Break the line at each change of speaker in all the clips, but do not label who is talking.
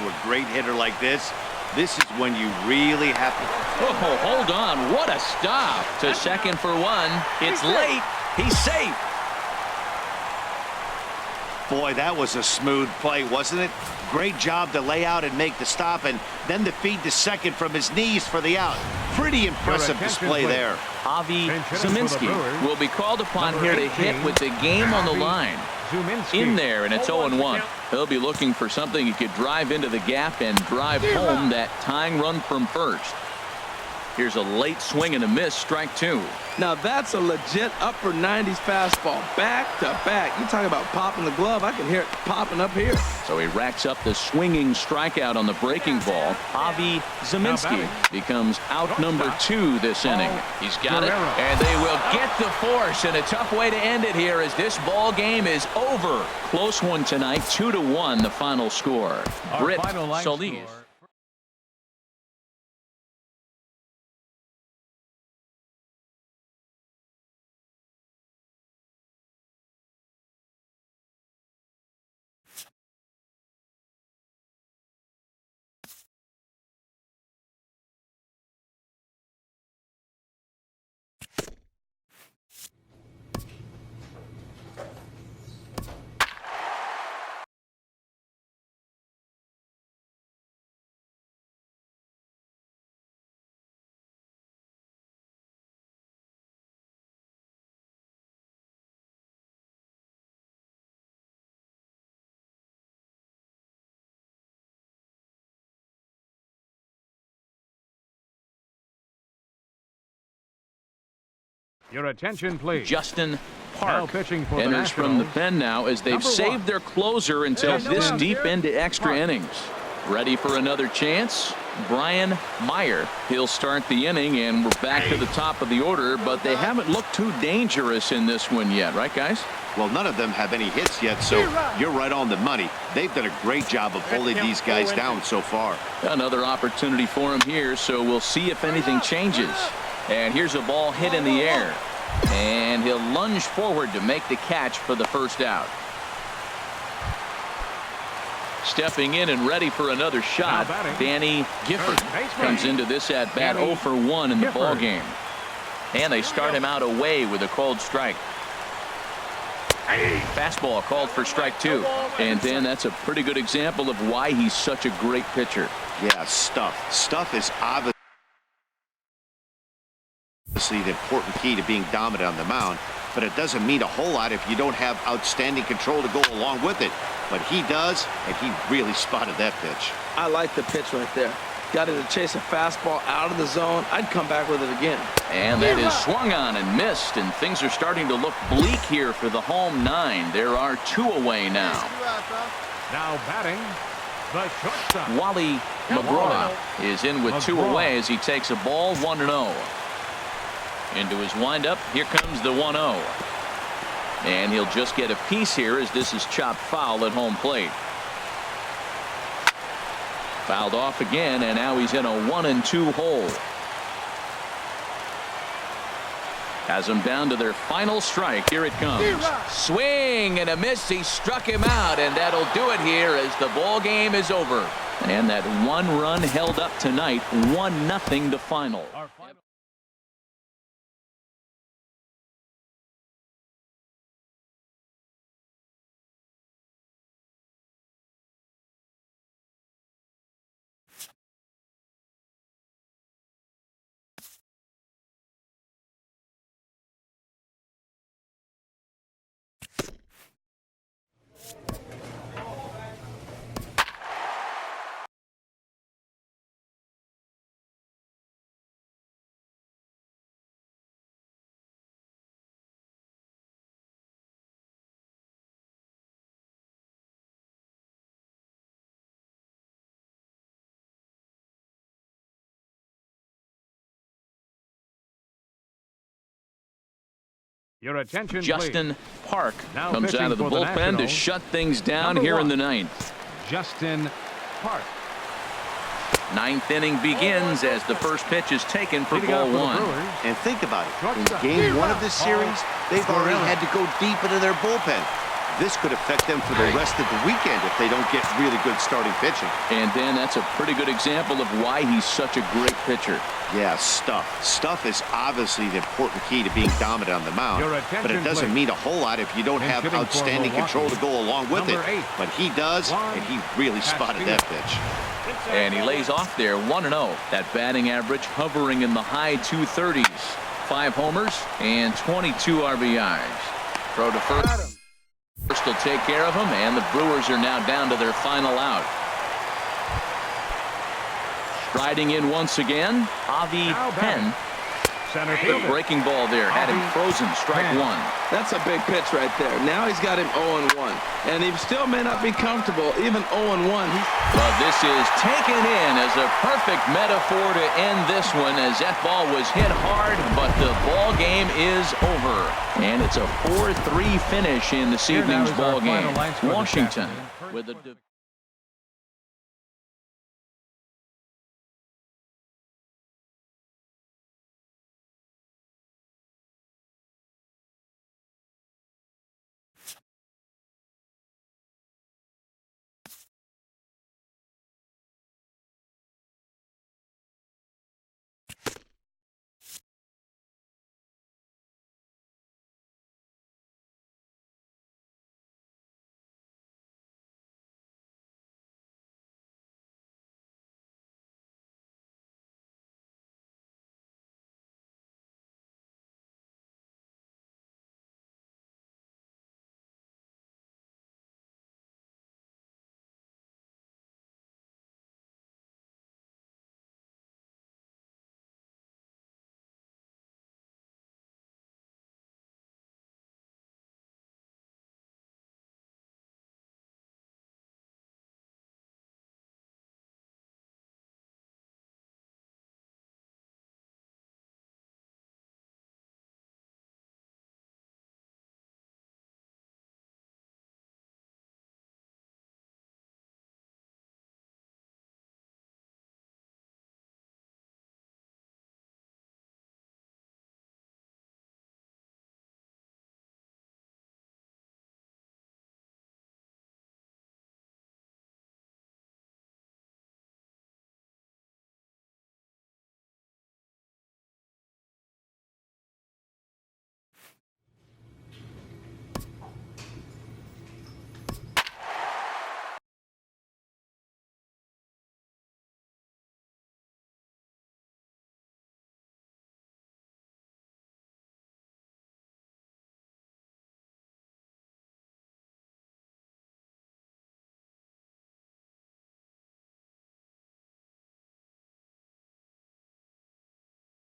a great hitter like this, this is when you really have to...
Oh, hold on. What a stop. To second for one. It's late. He's safe.
Boy, that was a smooth play, wasn't it? Great job to lay out and make the stop, and then to feed to second from his knees for the out. Pretty impressive display there.
Avi Zeminski will be called upon here to hit with the game on the line. In there, and it's 0-1. He'll be looking for something he could drive into the gap and drive home that tying run from first. Here's a late swing and a miss, strike two.
Now that's a legit upper 90s fastball, back to back. You talk about popping the glove, I can hear it popping up here.
So he racks up the swinging strikeout on the breaking ball. Avi Zeminski becomes out number 2 this inning. He's got it, and they will get the force, and a tough way to end it here as this ball game is over. Close one tonight, 2-1 the final score. Britt Solis.
Your attention, please.
Justin Park enters
from
from the pen now as they've saved their closer until this deep into extra innings. Ready for another chance? Brian Meyer. He'll start the inning, and we're back to the top of the order, but they haven't looked too dangerous in this one yet, right, guys?
Well, none of them have any hits yet, so you're right on the money. They've done a great job of holding these guys down so far.
Another opportunity for him here, so we'll see if anything changes. And here's a ball hit in the air. And he'll lunge forward to make the catch for the first out. Stepping in and ready for another shot, Danny Gifford comes into this at bat 0 for 1 in the ball game. And they start him out away with a called strike. Fastball called for strike 2. And then that's a pretty good example of why he's such a great pitcher.
Yeah, stuff. Stuff is obviously the important key to being dominant on the mound, but it doesn't mean a whole lot if you don't have outstanding control to go along with it. But he does, and he really spotted that pitch.
I like the pitch right there. Got it to chase a fastball out of the zone. I'd come back with it again.
And that is swung on and missed, and things are starting to look bleak here for the home 9. There are 2 away now.
Now batting, the shortstop.
Wally McGraw is in with 2 away as he takes a ball 1-0. Into his windup, here comes the 1-0. And he'll just get a piece here as this is chopped foul at home plate. Fouled off again, and now he's in a 1-2 hole. Has them down to their final strike. Here it comes. Swing and a miss. He struck him out, and that'll do it here as the ball game is over. And that 1 run held up tonight, 1-0 the final.
Your attention,
Justin
please.
Park
Now
comes out of the bullpen to shut things down here in the 9th.
Justin Park.
9th inning begins as the first pitch is taken for ball 1.
And think about it. In game 1 of this series, they've already had to go deep into their bullpen. This could affect them for the rest of the weekend if they don't get really good starting pitching.
And Dan, that's a pretty good example of why he's such a great pitcher.
Yeah, stuff. Stuff is obviously the important key to being dominant on the mound, but it doesn't mean a whole lot if you don't have outstanding control to go along with it. But he does, and he really spotted that pitch.
And he lays off there 1-0. That batting average hovering in the high 230s. 5 homers and 22 RBIs. Throw to first. First will take care of him, and the Brewers are now down to their final out. Striding in once again, Avi Penn. The breaking ball there had him frozen. Strike one.
That's a big pitch right there. Now he's got him 0-1. And he still may not be comfortable, even 0-1.
But this is taken in as a perfect metaphor to end this one, as that ball was hit hard, but the ball game is over. And it's a 4-3 finish in this evening's ball game. Washington with a...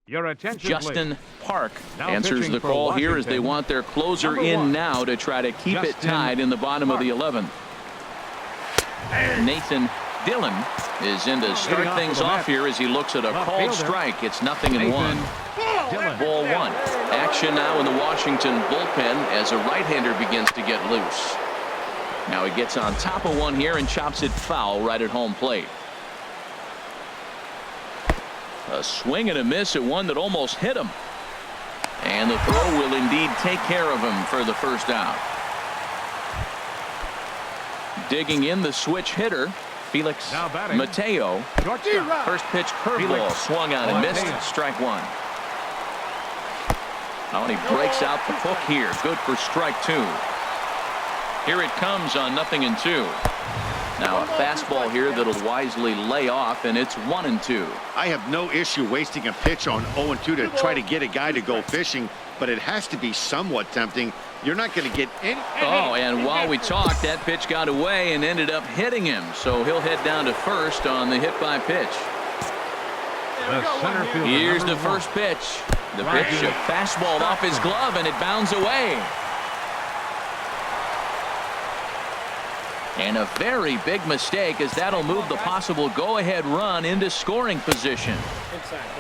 Your attention,
Justin
please.
Park
Now
answers the call here as they want their closer in now to try to keep it tied in the bottom of the 11th. Nathan Dillon is in to start things off here as he looks at a called strike. It's 0-1. Ball one. Action now in the Washington bullpen as a right-hander begins to get loose. Now he gets on top of one here and chops it foul right at home plate. A swing and a miss at one that almost hit him. And the throw will indeed take care of him for the first out. Digging in the switch hitter, Felix Mateo. First pitch curveball swung on and missed. Strike one. Oh, and he breaks out the hook here. Good for strike two. Here it comes on 0-2. Now a fastball here that'll wisely lay off, and it's 1-2.
I have no issue wasting a pitch on 0-2 to try to get a guy to go fishing, but it has to be somewhat tempting. You're not going to get any.
Oh, and while we talked, that pitch got away and ended up hitting him. So he'll head down to first on the hit by pitch. Here's the first pitch. The pitch, a fastball off his glove, and it bounds away. And a very big mistake, as that'll move the possible go-ahead run into scoring position.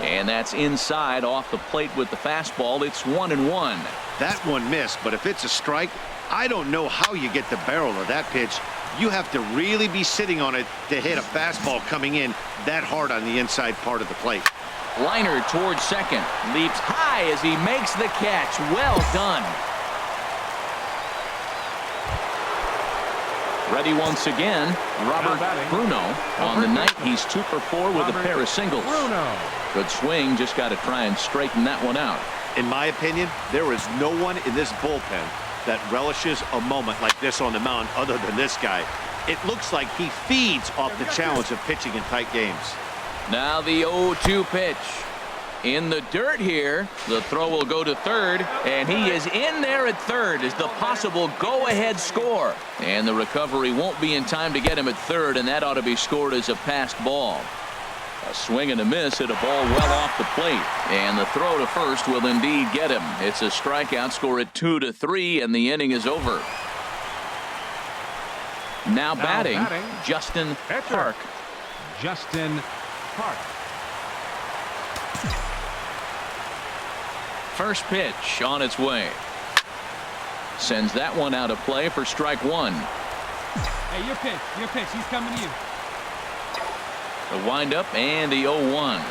And that's inside off the plate with the fastball. It's 1-1.
That one missed, but if it's a strike, I don't know how you get the barrel of that pitch. You have to really be sitting on it to hit a fastball coming in that hard on the inside part of the plate.
Liner towards second. Leaps high as he makes the catch. Well done. Ready once again, Robert Bruno. On the night, he's 2 for 4 with a pair of singles. Good swing, just got to try and straighten that one out.
In my opinion, there is no one in this bullpen that relishes a moment like this on the mound other than this guy. It looks like he feeds off the challenge of pitching in tight games.
Now the 0-2 pitch. In the dirt here. The throw will go to third, and he is in there at third as the possible go-ahead score. And the recovery won't be in time to get him at third, and that ought to be scored as a passed ball. A swing and a miss at a ball well off the plate, and the throw to first will indeed get him. It's a strikeout, score at 2-3, and the inning is over. Now batting, Justin Park.
Justin Park.
First pitch on its way. Sends that one out of play for strike one.
Hey, your pitch. He's coming to you.
The windup and the 0-1.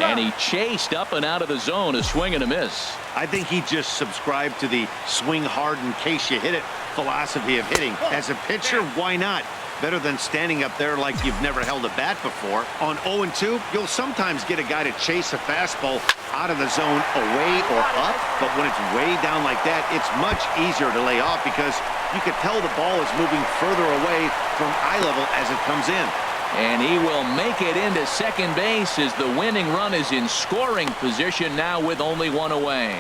And he chased up and out of the zone, a swing and a miss.
I think he just subscribed to the swing hard in case you hit it philosophy of hitting. As a pitcher, why not? Better than standing up there like you've never held a bat before. On 0-2, you'll sometimes get a guy to chase a fastball out of the zone away or up, but when it's way down like that, it's much easier to lay off because you can tell the ball is moving further away from eye level as it comes in.
And he will make it into second base as the winning run is in scoring position now with only one away.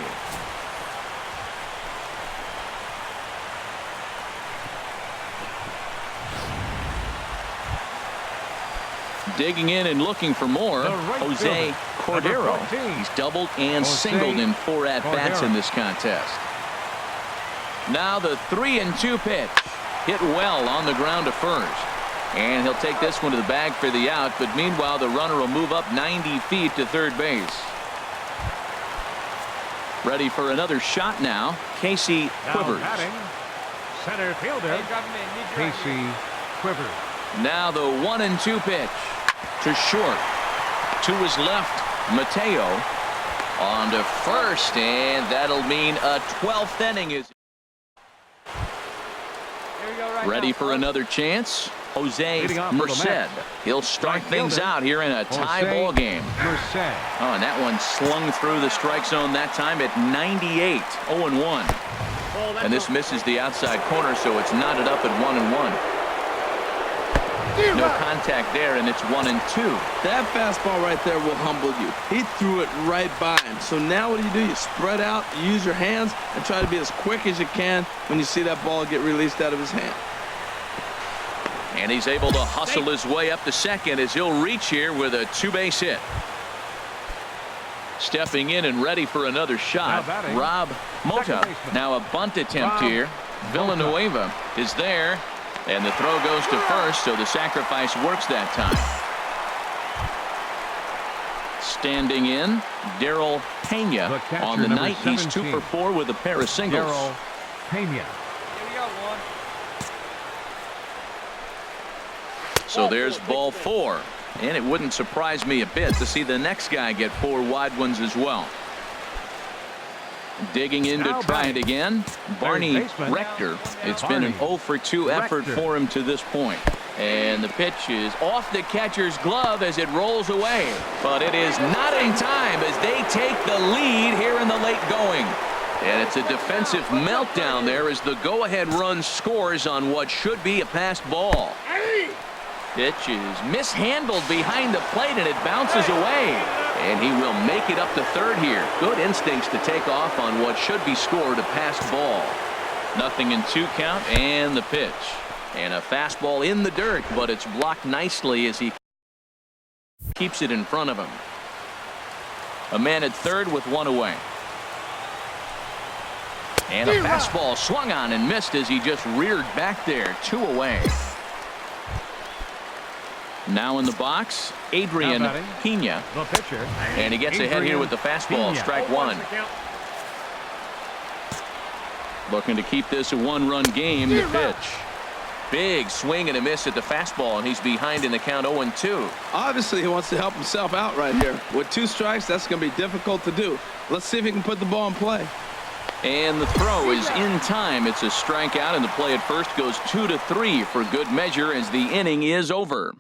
Digging in and looking for more, Jose Cordero. He's doubled and singled in 4 at-bats in this contest. Now the 3-2 pitch. Hit well on the ground to first. And he'll take this one to the bag for the out, but meanwhile the runner will move up 90 feet to third base. Ready for another shot now, Casey Quivers.
Center fielder, Casey Quivers.
Now the 1-2 pitch to short. To his left, Mateo on to first, and that'll mean a 12th inning is ready for another chance. Jose Merced. He'll start things out here in a tie ball game. Oh, and that one slung through the strike zone that time at 98. 0-1. And this misses the outside corner, so it's knotted up at 1-1. No contact there, and it's 1-2.
That fastball right there will humble you. He threw it right by him. So now what do? You spread out, you use your hands, and try to be as quick as you can when you see that ball get released out of his hand.
And he's able to hustle his way up to second as he'll reach here with a 2-base hit. Stepping in and ready for another shot, Rob Mota. Now a bunt attempt here. Villanueva is there. And the throw goes to first, so the sacrifice works that time. Standing in, Darryl Pena. On the night, he's 2 for 4 with a pair of singles.
Darryl Pena.
So there's ball 4. And it wouldn't surprise me a bit to see the next guy get 4 wide ones as well. Digging in to try it again, Barney Rector. It's been an 0 for 2 effort for him to this point. And the pitch is off the catcher's glove as it rolls away. But it is not in time as they take the lead here in the late going. And it's a defensive meltdown there as the go-ahead run scores on what should be a passed ball. Pitch is mishandled behind the plate and it bounces away. And he will make it up to third here. Good instincts to take off on what should be scored a passed ball. 0-2 count and the pitch. And a fastball in the dirt, but it's blocked nicely as he keeps it in front of him. A man at third with 1 away. And a fastball swung on and missed as he just reared back there. 2 away. Now in the box, Adrian Pena.
The pitcher.
And he gets ahead here with the fastball. Strike 1. Looking to keep this a 1-run game. The pitch. Big swing and a miss at the fastball, and he's behind in the count 0-2.
Obviously, he wants to help himself out right here. With 2 strikes, that's going to be difficult to do. Let's see if he can put the ball in play.
And the throw is in time. It's a strikeout, and the play at first goes 2-3 for good measure as the inning is over.